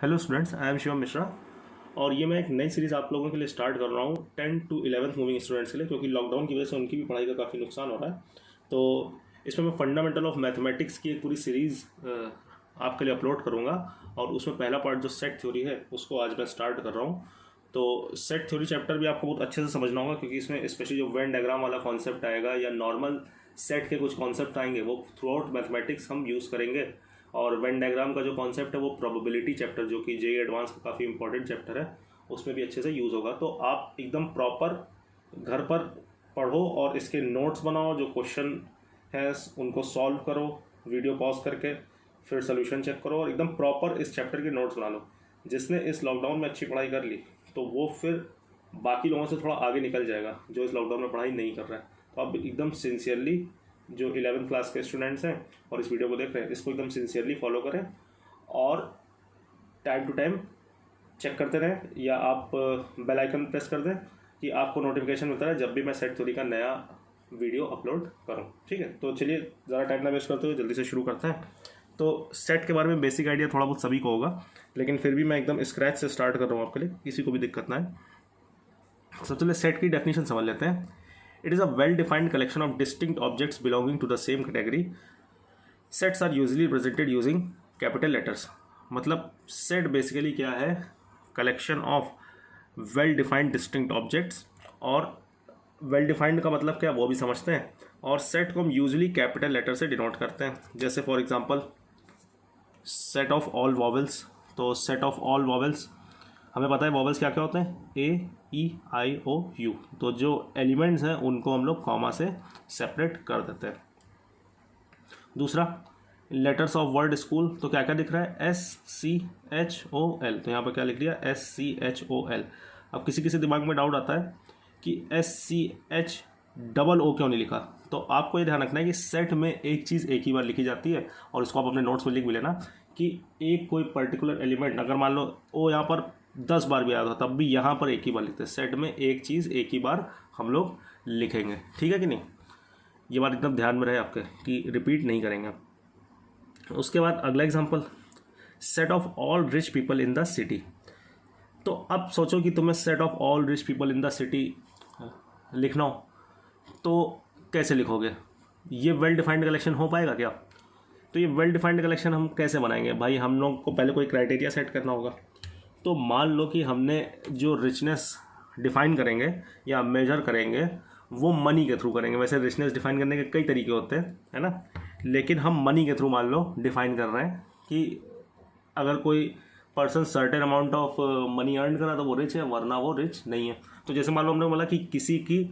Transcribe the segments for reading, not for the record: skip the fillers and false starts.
Hello students, I am Shivam Mishra और ये मैं एक नई सीरीज़ आप लोगों के लिए स्टार्ट कर रहा हूँ 10 to 11th मूविंग स्टूडेंट्स के लिए, क्योंकि लॉकडाउन की वजह से उनकी भी पढ़ाई का काफ़ी नुकसान हो रहा है। तो इसमें मैं फंडामेंटल ऑफ मैथमेटिक्स की एक पूरी सीरीज़ आपके लिए अपलोड करूँगा और उसमें पहला पार्ट जो सेट थ्योरी है उसको आज मैं स्टार्ट कर रहा हूँ। तो सेट थ्योरी चैप्टर भी आपको बहुत अच्छे से समझना होगा, क्योंकि इसमें स्पेशली जो वेन डायग्राम वाला कॉन्सेप्ट आएगा या नॉर्मल सेट के कुछ कॉन्सेप्ट आएंगे वो थ्रू आउट मैथमेटिक्स हम यूज़ करेंगे। और वेन डायग्राम का जो कॉन्सेप्ट है वो प्रोबेबिलिटी चैप्टर, जो कि जेईई एडवांस का काफ़ी इंपॉर्टेंट चैप्टर है, उसमें भी अच्छे से यूज़ होगा। तो आप एकदम प्रॉपर घर पर पढ़ो और इसके नोट्स बनाओ, जो क्वेश्चन है उनको सॉल्व करो वीडियो पॉज करके, फिर सोल्यूशन चेक करो और एकदम प्रॉपर इस चैप्टर के नोट्स बना लो। जिसने इस लॉकडाउन में अच्छी पढ़ाई कर ली तो वो फिर बाकी लोगों से थोड़ा आगे निकल जाएगा जो इस लॉकडाउन में पढ़ाई नहीं कर रहा है। तो आप एकदम सिंसियरली, जो 11th क्लास के स्टूडेंट्स हैं और इस वीडियो को देख रहे हैं, इसको एकदम सिंसियरली फॉलो करें और टाइम टू टाइम चेक करते रहें, या आप बेल आइकन प्रेस कर दें कि आपको नोटिफिकेशन मिलता है जब भी मैं सेट थ्योरी का नया वीडियो अपलोड करूं। ठीक है, तो चलिए ज़्यादा टाइम ना वेस्ट करते हुए जल्दी से शुरू करते हैं। तो सेट के बारे में बेसिक आइडिया थोड़ा बहुत सभी को होगा, लेकिन फिर भी मैं एकदम स्क्रैच से स्टार्ट कर रहा हूँ आपके लिए, किसी को भी दिक्कत ना है। सबसे पहले सेट की डेफिनेशन समझ लेते हैं। It is a well-defined collection of distinct objects belonging to the same category. Sets are usually represented using capital letters. मतलब set basically क्या है? Collection of well-defined distinct objects, और well-defined का मतलब क्या वो भी समझते हैं। और set को हम usually capital letter से डिनोट करते हैं, जैसे for example set of all vowels। तो set of all vowels हमें पता है वॉवल्स क्या क्या होते हैं, ए ई आई ओ यू। तो जो एलिमेंट्स हैं उनको हम लोग कॉमा से सेपरेट कर देते हैं। दूसरा, लेटर्स ऑफ वर्ड स्कूल, तो क्या क्या दिख रहा है, S C H O L. तो यहाँ पर क्या लिख दिया, S C H O L. अब किसी किसी दिमाग में डाउट आता है कि S C H double O क्यों नहीं लिखा। तो आपको ये ध्यान रखना है कि सेट में एक चीज़ एक ही बार लिखी जाती है, और इसको आप अपने नोट्स में लिख भी लेना कि एक कोई पर्टिकुलर एलिमेंट, अगर मान लो ओ यहाँ पर 10 बार भी आया था तब भी यहाँ पर एक ही बार लिखते हैं। सेट में एक चीज़ एक ही बार हम लोग लिखेंगे, ठीक है कि नहीं। ये बात एकदम ध्यान में रहे आपके कि रिपीट नहीं करेंगे। उसके बाद अगला example, set of all rich people in the city. तो अब सोचो कि तुम्हें set of all rich people in the city लिखना हो तो कैसे लिखोगे, ये वेल डिफाइंड कलेक्शन हो पाएगा क्या। तो ये वेल डिफाइंड कलेक्शन हम कैसे बनाएंगे भाई, हम लोग को पहले कोई क्राइटेरिया सेट करना होगा। तो मान लो कि हमने जो रिचनेस डिफ़ाइन करेंगे या मेजर करेंगे वो मनी के थ्रू करेंगे। वैसे रिचनेस डिफ़ाइन करने के कई तरीके होते हैं, है ना, लेकिन हम मनी के थ्रू मान लो डिफ़ाइन कर रहे हैं कि अगर कोई person certain amount of money earn करा तो वो रिच है, वरना वो रिच नहीं है। तो जैसे मान लो हमने बोला कि किसी की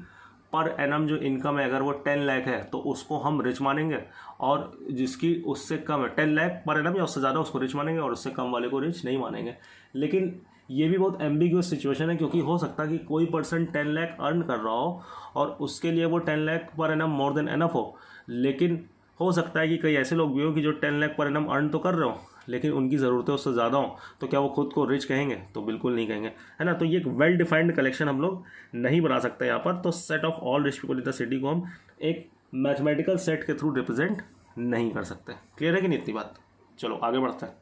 पर एनम जो इनकम है अगर वो 10 लाख है तो उसको हम रिच मानेंगे, और जिसकी उससे कम है 10 लाख पर एनम या उससे ज़्यादा उसको रिच मानेंगे, और उससे कम वाले को रिच नहीं मानेंगे। लेकिन ये भी बहुत एम्बिग्यूअस सिचुएशन है, क्योंकि हो सकता है कि कोई पर्सन 10 लाख अर्न कर रहा हो और उसके लिए वो 10 lakh per annum more than enough हो, लेकिन हो सकता है कि कई ऐसे लोग भी हो कि जो 10 लाख पर एनम अर्न तो कर रहे हो लेकिन उनकी ज़रूरतें उससे ज़्यादा हो। तो क्या वो खुद को रिच कहेंगे, तो बिल्कुल नहीं कहेंगे, है ना। तो ये एक वेल डिफाइंड कलेक्शन हम लोग नहीं बना सकते यहाँ पर। तो set of all rich people in the city को हम एक मैथमेटिकल सेट के थ्रू रिप्रेजेंट नहीं कर सकते। क्लियर है कि नहीं इतनी बात। चलो आगे बढ़ते हैं।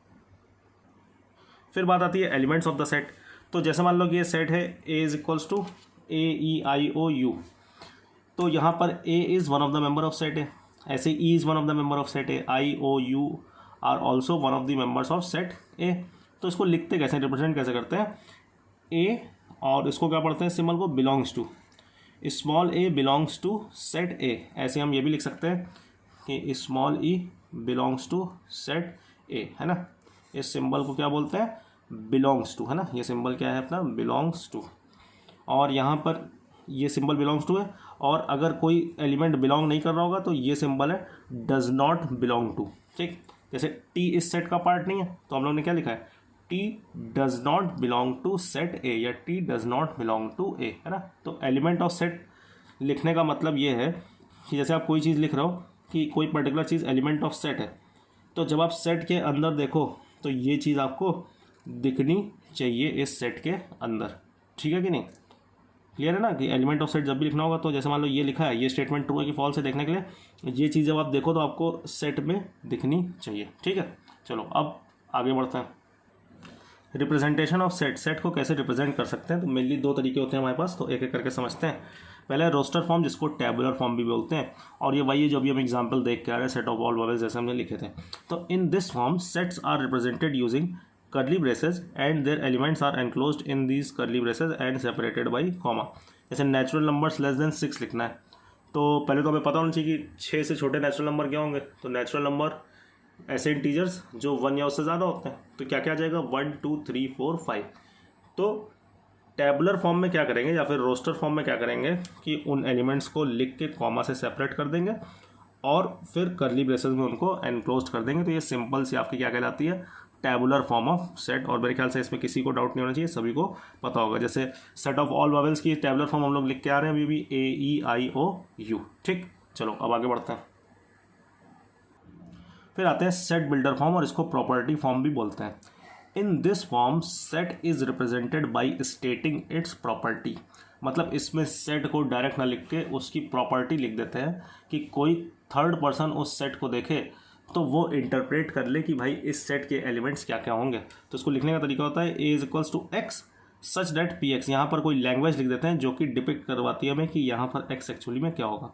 फिर बात आती है एलिमेंट्स ऑफ द सेट। तो जैसे मान लो कि ये सेट है A is equals to A E I O U. तो यहाँ पर A is one of the member of set है, ऐसे E is one of the member of set है, I O U are also one of the members of set A. तो इसको लिखते कैसे, रिप्रेजेंट कैसे करते हैं, ए और इसको क्या पढ़ते हैं सिंबल को, belongs to, small a belongs to set A. ऐसे हम ये भी लिख सकते हैं कि small e belongs to set A, है ना। इस सिंबल को क्या बोलते हैं, बिलोंग्स टू, है ना। ये सिंबल क्या है अपना, बिलोंग्स टू। और यहाँ पर ये सिंबल बिलोंग्स टू है, और अगर कोई एलिमेंट बिलोंग नहीं कर रहा होगा तो ये सिंबल है डज नॉट बिलोंग टू। ठीक, जैसे टी इस सेट का पार्ट नहीं है तो हम लोग ने क्या लिखा है, T does not belong to set A, या T does not belong to A, है ना। तो एलिमेंट ऑफ सेट लिखने का मतलब ये है कि जैसे आप कोई चीज़ लिख रहे हो कि कोई particular cheese element of set है, तो जब आप सेट के अंदर देखो तो ये चीज़ आपको दिखनी चाहिए इस सेट के अंदर, ठीक है कि नहीं। क्लियर है ना कि एलिमेंट ऑफ सेट जब भी लिखना होगा तो जैसे मान लो ये लिखा है, ये स्टेटमेंट ट्रू है कि फॉल्स है देखने के लिए ये चीज़ जब आप देखो तो आपको सेट में दिखनी चाहिए, ठीक है। चलो अब आगे बढ़ते हैं। रिप्रेजेंटेशन ऑफ सेट, सेट को कैसे रिप्रेजेंट कर सकते हैं, तो मेनली दो तरीके होते हैं हमारे पास, तो एक एक करके समझते हैं। पहले रोस्टर फॉर्म, जिसको टेबुलर फॉर्म भी बोलते हैं, और ये वही है जो अभी हम एग्जांपल देख के आ रहे हैं, सेट ऑफ ऑल वॉवेल्स जैसे हमने लिखे थे। तो in this form sets are represented using curly braces and their elements are enclosed in these curly braces and separated by comma. जैसे नेचुरल नंबर्स लेस देन 6 लिखना है, तो पहले तो हमें पता होना चाहिए कि 6 से छोटे नेचुरल नंबर क्या होंगे। तो नेचुरल नंबर ऐसे इंटीजर्स जो 1 या उससे ज़्यादा होते हैं, तो क्या क्या आ जाएगा 1 2 3 4 5। तो टेबुलर फॉर्म में क्या करेंगे या फिर रोस्टर फॉर्म में क्या करेंगे कि उन एलिमेंट्स को लिख के कॉमा से सेपरेट कर देंगे और फिर कर्ली ब्रेसेस में उनको एनक्लोज्ड कर देंगे। तो ये सिंपल सी आपकी क्या कहलाती है, टेबुलर फॉर्म ऑफ सेट। और मेरे ख्याल से इसमें किसी को डाउट नहीं होना चाहिए, सभी को पता होगा। जैसे सेट ऑफ ऑल वॉवेल्स की टेबुलर फॉर्म हम लोग लिख के आ रहे हैं अभी भी, AEIOU। ठीक, चलो अब आगे बढ़ते हैं। फिर आते हैं सेट बिल्डर फॉर्म, और इसको प्रॉपर्टी फॉर्म भी बोलते हैं। इन this form set is represented by स्टेटिंग it's property. मतलब इसमें सेट को डायरेक्ट ना लिख के उसकी प्रॉपर्टी लिख देते हैं कि कोई थर्ड पर्सन उस सेट को देखे तो वो इंटरप्रेट कर ले कि भाई इस सेट के एलिमेंट्स क्या क्या होंगे। तो इसको लिखने का तरीका होता है A is equals to x such that PX। यहाँ पर कोई लैंग्वेज लिख देते हैं जो कि डिपिक्ट करवाती है हमें कि यहाँ पर x एक्चुअली में क्या होगा।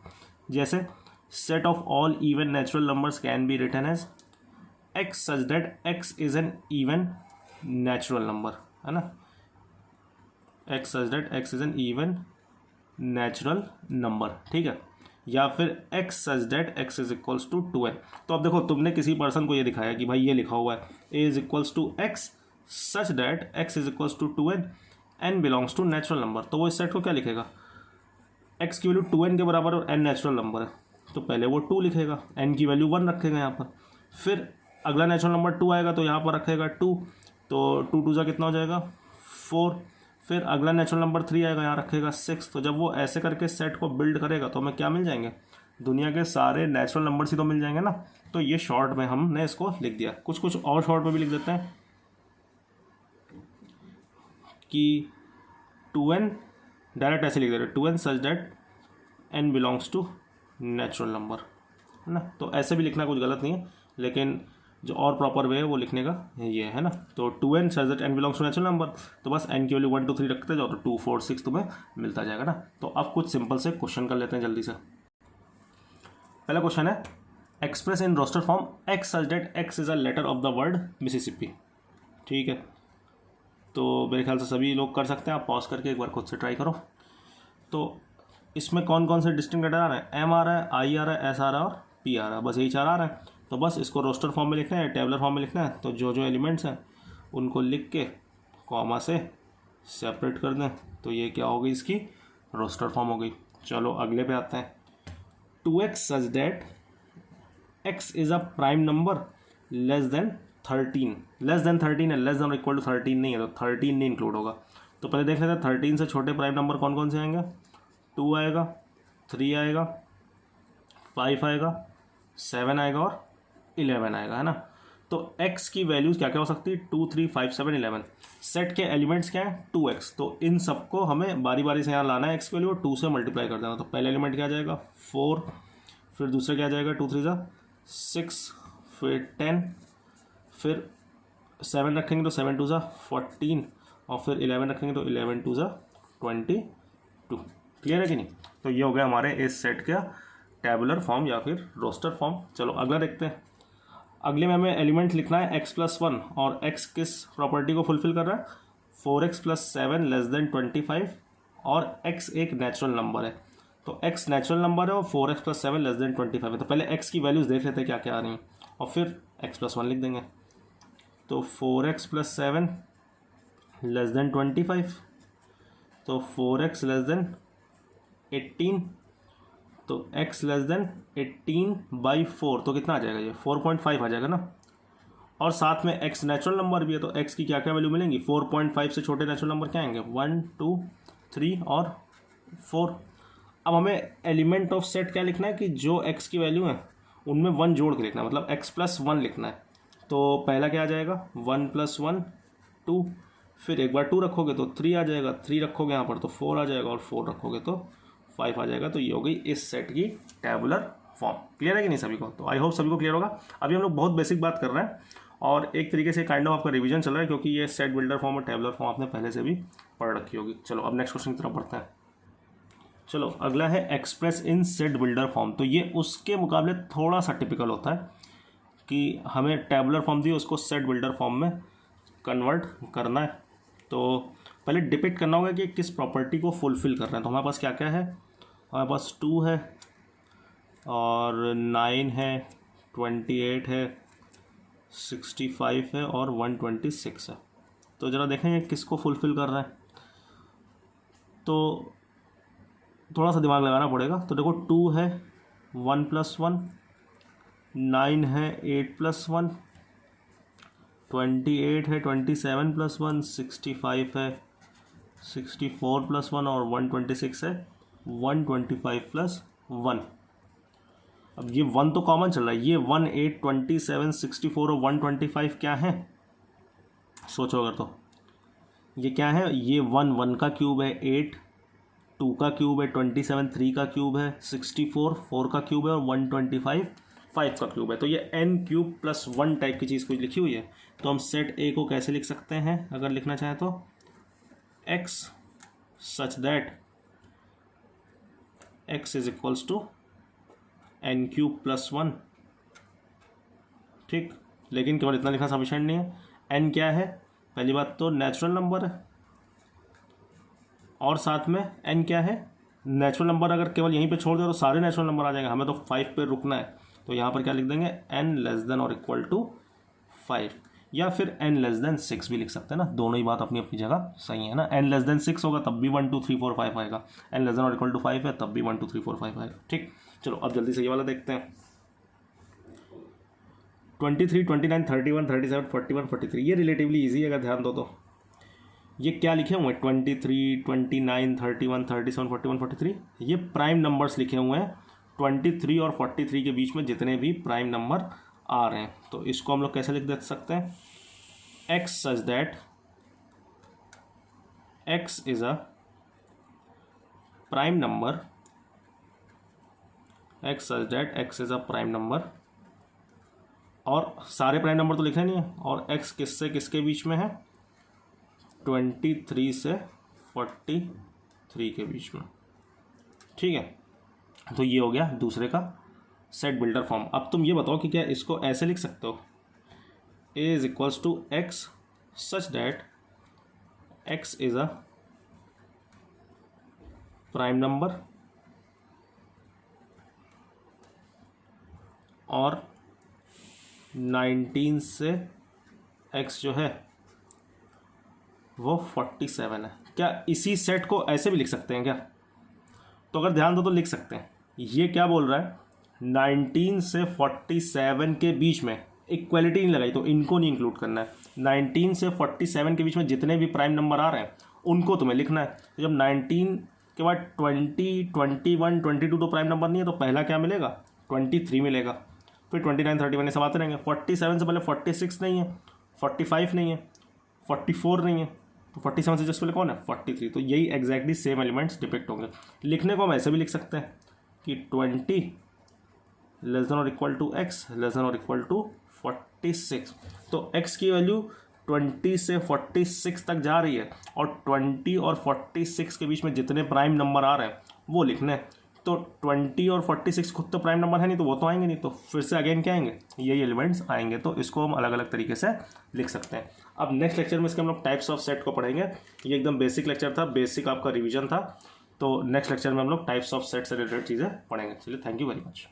जैसे set of all even natural numbers can be written as x such that x is an even natural number, है ना, x such that x is an even natural number। ठीक है, या फिर x such that x is equals to 2n। तो अब देखो तुमने किसी पर्सन को ये दिखाया कि भाई ये लिखा हुआ है a is equals to x such that x is equals to 2n n belongs to natural number। तो वो इस सेट को क्या लिखेगा, x की वैल्यू 2n के बराबर और n नेचुरल नंबर है, तो पहले वो 2 लिखेगा, n की वैल्यू 1 रखेगा यहाँ पर। फिर अगला नेचुरल नंबर 2 आएगा तो यहाँ पर रखेगा 2, तो 2 2 जा कितना हो जाएगा 4। फिर अगला नेचुरल नंबर 3 आएगा, यहाँ रखेगा 6। तो जब वो ऐसे करके सेट को बिल्ड करेगा तो हमें क्या मिल जाएंगे, दुनिया के सारे नेचुरल नंबर्स ही तो मिल जाएंगे ना। तो ये शॉर्ट में हमने इसको लिख दिया। कुछ और शॉर्ट में भी लिख देते हैं कि 2n, डायरेक्ट ऐसे लिख देते हैं 2n such that n belongs to natural number, है ना। तो ऐसे भी लिखना कुछ गलत नहीं है, लेकिन जो और प्रॉपर वे है वो लिखने का ये है ना। तो 2n such that n belongs to natural number, तो बस n की वैल्यू 1 2 3 रखते जाओ तो 2 4 6 तुम्हें मिलता जाएगा ना। तो अब कुछ सिंपल से क्वेश्चन कर लेते हैं जल्दी से। पहला क्वेश्चन है express in roster form x such that x is a letter of the word Mississippi. ठीक है, तो मेरे ख्याल से सभी लोग कर सकते हैं, आप पॉज करके एक बार खुद से ट्राई करो। तो इसमें कौन कौन से डिस्टिंक्ट लेटर आ रहे हैं, M आ रहा है, I आ रहा है, S आ रहा है और P आ रहा है, बस यही 4 आ रहा है। तो बस इसको रोस्टर फॉर्म में लिखना है, टेबलर फॉर्म में लिखना है। तो जो जो एलिमेंट्स हैं उनको लिख के कॉमा से सेपरेट कर दें, तो ये क्या हो गई, इसकी रोस्टर फॉर्म हो गई। चलो अगले पे आते हैं। 2x such that x is a prime number less than 13। Less than 13 है, लेस देन इक्वल टू 13 नहीं है, तो 13 नहीं इंक्लूड होगा। तो पहले देख लेते हैं 13 से छोटे प्राइम नंबर कौन कौन से आएंगे। 2 आएगा, 3 आएगा, 5 आएगा, 7 आएगा और 11 आएगा, है ना। तो x की वैल्यूज़ क्या क्या हो सकती है, 2 3 5 7 11। सेट के एलिमेंट्स क्या है 2x, तो इन सबको हमें बारी बारी से यहाँ लाना है x की वैल्यू और 2 से मल्टीप्लाई कर देना। तो पहले एलिमेंट क्या आ जाएगा 4, फिर दूसरा क्या आ जाएगा 2 3 6, फिर 10, फिर 7 रखेंगे तो 7 2 14 और फिर 11 रखेंगे तो 11 2 22। क्लियर है कि नहीं। तो ये हो गया हमारे इस सेट का टेबुलर फॉर्म या फिर रोस्टर फॉर्म। चलो अगला देखते हैं। अगले में हमें एलिमेंट लिखना है x+1 और x किस प्रॉपर्टी को फुलफिल कर रहा है, 4x + 7 लेस देन 25 और x एक नेचुरल नंबर है। तो x नेचुरल नंबर है और 4x + 7 लेस देन 25 है। तो पहले x की वैल्यूज़ देख लेते हैं क्या क्या आ रही हैं और फिर x+1 लिख देंगे। तो 4x + 7 लेस देन 25, तो 4x लेस देन 18, तो x लेस देन 18/4, तो कितना आ जाएगा ये 4.5 आ जाएगा ना। और साथ में x नेचुरल नंबर भी है, तो x की क्या क्या वैल्यू मिलेंगी, 4.5 से छोटे नेचुरल नंबर क्या आएंगे 1 2 3 और 4। अब हमें एलिमेंट ऑफ सेट क्या लिखना है कि जो x की वैल्यू है उनमें 1 जोड़ के लिखना है, मतलब x+1 लिखना है। तो पहला क्या आ जाएगा 1 + 1 2, फिर एक बार 2 रखोगे तो 3 आ जाएगा, 3 रखोगे यहाँ पर तो 4 आ जाएगा और 4 रखोगे तो 5 आ जाएगा। तो ये हो गई इस सेट की टेबुलर फॉर्म। क्लियर है कि नहीं सभी को। तो आई होप सभी को क्लियर होगा। अभी हम लोग बहुत बेसिक बात कर रहे हैं और एक तरीके से काइंड ऑफ आपका रिवीजन चल रहा है, क्योंकि ये सेट बिल्डर फॉर्म और टेबलर फॉर्म आपने पहले से भी पढ़ रखी होगी। चलो अब नेक्स्ट क्वेश्चन की तरफ बढ़ते हैं। चलो अगला है एक्सप्रेस इन सेट बिल्डर फॉर्म। तो ये उसके मुकाबले थोड़ा सा टिपिकल होता है कि हमें टेबलर फॉर्म दी उसको सेट बिल्डर फॉर्म में कन्वर्ट करना है। तो पहले डिपिक्ट करना होगा कि किस प्रॉपर्टी को फुलफिल कर रहे हैं। तो हमारे पास क्या क्या है, हमारे पास 2 है और 9 है, 28 है, 65 है और 126 है। तो ज़रा देखें ये किसको फुलफ़िल कर रहा है, तो थोड़ा सा दिमाग लगाना पड़ेगा। तो देखो 2 है 1 + 1, 9 है 8 + 1, 28 है 27 + 1, 65 है 64 + 1 और 126 है 125 + 1। अब ये 1 तो कॉमन चल रहा है, ये 1 8 27 64 और 125 क्या है, सोचो अगर। तो ये क्या है, ये 1 का क्यूब है, 8 2 का क्यूब है, 27 3 का क्यूब है, 64 4 का क्यूब है और 125 5 का क्यूब है। तो ये n³ + 1 टाइप की चीज़ कुछ लिखी हुई है। तो हम सेट ए को कैसे लिख सकते हैं, अगर लिखना चाहें तो x such that x is equals to n³ + 1। ठीक, लेकिन केवल इतना लिखना सफिशिएंट नहीं है। n क्या है, पहली बात तो नेचुरल नंबर है और साथ में n क्या है, नेचुरल नंबर। अगर केवल यहीं पे छोड़ दो तो सारे नेचुरल नंबर आ जाएंगे, हमें तो 5 पे रुकना है। तो यहाँ पर क्या लिख देंगे, n <= 5 या फिर n <= 6 भी लिख सकते हैं ना। दोनों ही बात अपनी अपनी जगह सही है ना। n <= 6 होगा तब भी 1 2 3 4 5 आएगा, n <= 5 है तब भी 1 2 3 4 5 आएगा। ठीक, चलो अब जल्दी से ये वाला देखते हैं। 23 29 31 37 41 43 ये रिलेटिवली ईजी है अगर ध्यान दो तो। ये क्या लिखे हुए हैं, 23 29 31 37 41 43 ये प्राइम नंबर्स लिखे हुए हैं। 23 और 43 के बीच में जितने भी प्राइम नंबर आ रहे हैं, तो इसको हम लोग कैसे लिख दे सकते हैं, x such that x is a prime number, x such that x is a prime number। और सारे प्राइम नंबर तो लिखने नहीं है, और x किससे किसके बीच में है, 23 से 43 के बीच में। ठीक है, तो ये हो गया दूसरे का सेट बिल्डर फॉर्म। अब तुम ये बताओ कि क्या इसको ऐसे लिख सकते हो, a = x such that x is a prime number और 19 से x जो है वो 47 है। क्या इसी सेट को ऐसे भी लिख सकते हैं क्या, तो अगर ध्यान दो तो लिख सकते हैं। ये क्या बोल रहा है, 19 से 47 के बीच में इक्वलिटी नहीं लगाई तो इनको नहीं इंक्लूड करना है। 19 से 47 के बीच में जितने भी प्राइम नंबर आ रहे हैं उनको तुम्हें लिखना है। जब 19 के बाद 20 21 22 तो प्राइम नंबर नहीं है, तो पहला क्या मिलेगा, 23 मिलेगा, फिर 29 31 सब आते रहेंगे। 47 से पहले 46 नहीं है, 45 नहीं है, 44 नहीं है, तो 47 से जस्ट पहले कौन है, 43। तो यही एग्जैक्टली सेम एलिमेंट्स डिपिक्ट होंगे। लिखने को हम ऐसे भी लिख सकते हैं कि 20 <= x <= 46। तो x की वैल्यू 20 से 46 तक जा रही है और 20 और 46 के बीच में जितने प्राइम नंबर आ रहे हैं वो लिखने हैं। तो 20 और 46 खुद तो प्राइम नंबर है नहीं, तो वो तो आएंगे नहीं, तो फिर से अगेन क्या आएंगे, यही एलिमेंट्स आएंगे। तो इसको हम अलग अलग तरीके से लिख सकते हैं। अब नेक्स्ट लेक्चर में इसके हम लोग टाइप्स ऑफ सेट को पढ़ेंगे। ये एकदम बेसिक लेक्चर था, बेसिक आपका रिविजन था। तो नेक्स्ट लेक्चर में हम लोग टाइप्स ऑफ सेट से रिलेटेड चीज़ें पढ़ेंगे। चलिए, थैंक यू वेरी मच।